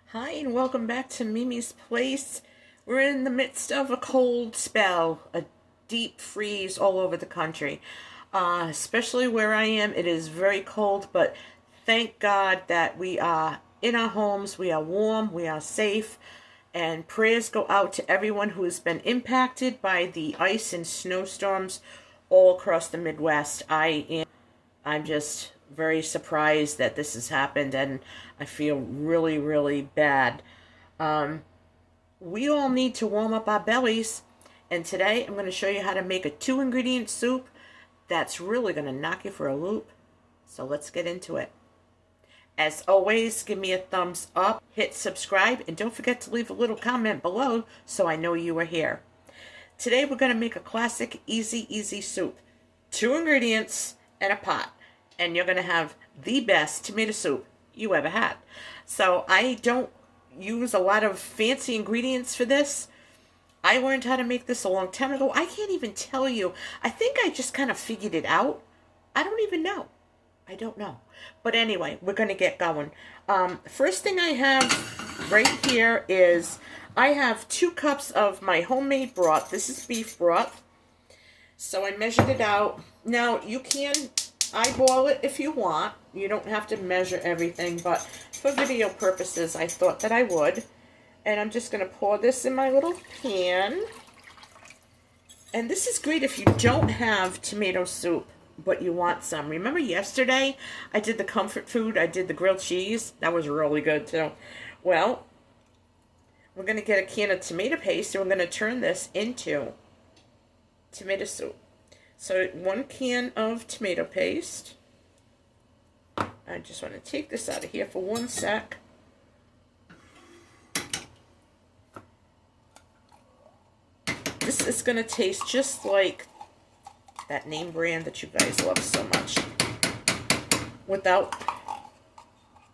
Hi and welcome back to Mimi's Place. We're in the midst of a cold spell, a deep freeze all over the country. Especially where I am, it is very cold, but thank God that we are in our homes, we are warm, we are safe, and prayers go out to everyone who has been impacted by the ice and snowstorms all across the Midwest. I'm just very surprised that this has happened, and I feel really, really bad. Um, we all need to warm up our bellies, and today I'm going to show you how to make a 2-ingredient soup that's really going to knock you for a loop. So let's get into it. As always, give me a thumbs up, hit subscribe, and don't forget to leave a little comment below so I know you are here. Today we're going to make a classic easy soup. 2 ingredients and a pot. And you're going to have the best tomato soup you ever had. So I don't use a lot of fancy ingredients for this. I learned how to make this a long time ago. I can't even tell you. I think I just kind of figured it out. I don't even know. I don't know. But anyway, we're going to get going. First thing I have right here is I have 2 cups of my homemade broth. This is beef broth. So I measured it out. Now, you can eyeball it if you want. You don't have to measure everything, but for video purposes, I thought that I would. And I'm just going to pour this in my little pan. And this is great if you don't have tomato soup, but you want some. Remember yesterday, I did the comfort food. I did the grilled cheese. That was really good, too. Well, we're going to get a can of tomato paste, and we're going to turn this into tomato soup. So 1 can of tomato paste. I just want to take this out of here for 1 sec. This is going to taste just like that name brand that you guys love so much, without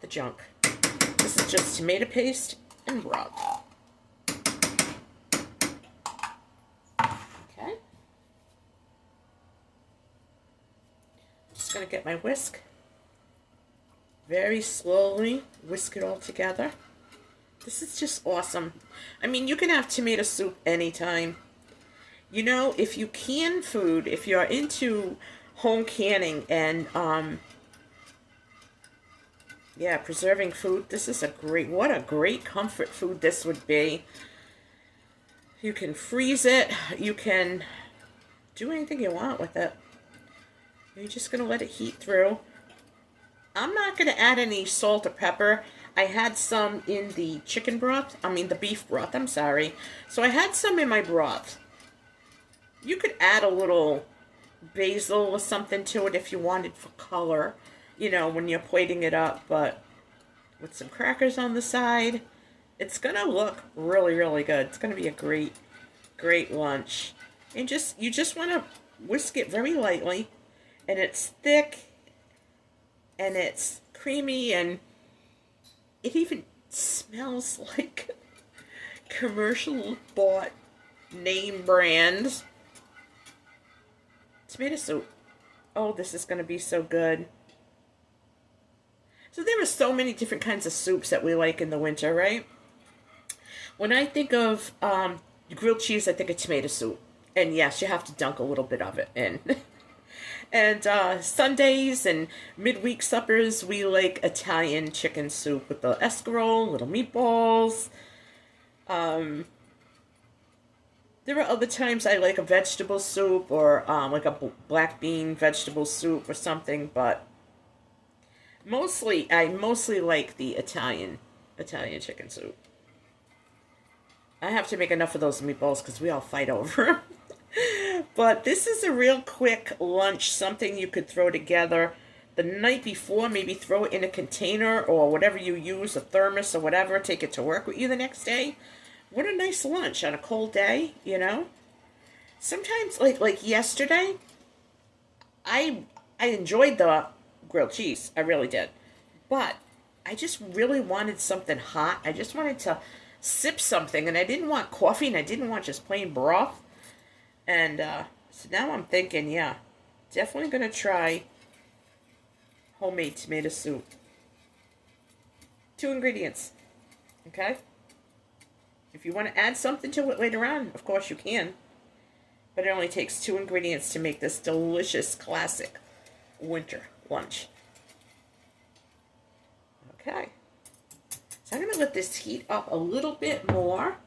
the junk. This is just tomato paste and broth. Going to get my whisk, very slowly whisk it all together. This is just awesome. I mean, you can have tomato soup anytime. You know, if you can food, if you're into home canning and yeah, preserving food, this is what a great comfort food this would be. You can freeze it, you can do anything you want with it. You're just going to let it heat through. I'm not going to add any salt or pepper. I had some in the chicken broth. The beef broth, I'm sorry. So I had some in my broth. You could add a little basil or something to it if you wanted for color, you know, when you're plating it up. But with some crackers on the side, it's going to look really, really good. It's going to be a great, great lunch. And you just want to whisk it very lightly. And it's thick, and it's creamy, and it even smells like commercial bought name brand tomato soup. Oh, this is going to be so good. So there are so many different kinds of soups that we like in the winter, right? When I think of grilled cheese, I think of tomato soup. And yes, you have to dunk a little bit of it in. And Sundays and midweek suppers, we like Italian chicken soup with the escarole, little meatballs. There are other times I like a vegetable soup or like a black bean vegetable soup or something, but I mostly like the Italian chicken soup. I have to make enough of those meatballs because we all fight over them. But this is a real quick lunch, something you could throw together the night before, maybe throw it in a container or whatever you use, a thermos or whatever, take it to work with you the next day. What a nice lunch on a cold day, you know? Sometimes, like yesterday, I enjoyed the grilled cheese. I really did. But I just really wanted something hot. I just wanted to sip something, and I didn't want coffee, and I didn't want just plain broth. And so now I'm thinking, yeah, definitely going to try homemade tomato soup. 2 ingredients. Okay? If you want to add something to it later on, of course you can. But it only takes 2 ingredients to make this delicious classic winter lunch. Okay. So I'm going to let this heat up a little bit more.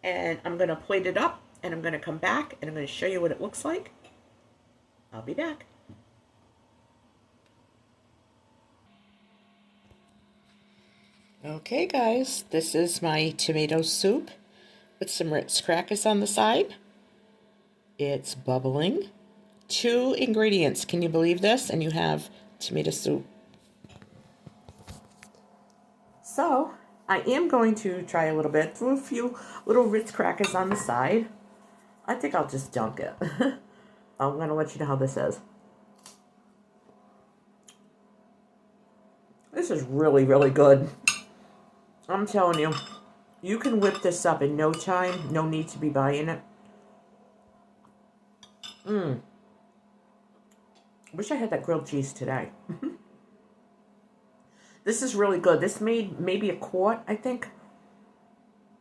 And I'm going to plate it up. And I'm going to come back and I'm going to show you what it looks like. I'll be back. Okay guys, this is my tomato soup with some Ritz crackers on the side. It's bubbling. 2 ingredients, can you believe this? And you have tomato soup. So, I am going to try a little bit, throw a few little Ritz crackers on the side. I think I'll just dunk it. I'm going to let you know how this is. This is really, really good. I'm telling you, you can whip this up in no time. No need to be buying it. Wish I had that grilled cheese today. This is really good. This made maybe a quart, I think.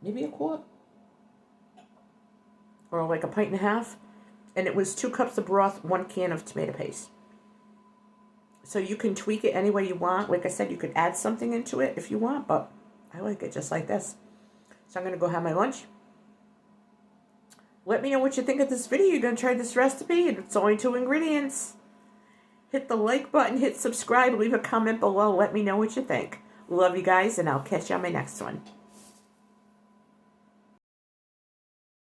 Maybe a quart. Or like a pint and a half. And it was 2 cups of broth, 1 can of tomato paste. So you can tweak it any way you want. Like I said, you could add something into it if you want, but I like it just like this. So I'm going to go have my lunch. Let me know what you think of this video. You're going to try this recipe, and it's only 2 ingredients. Hit the like button, hit subscribe, leave a comment below. Let me know what you think. Love you guys, and I'll catch you on my next one.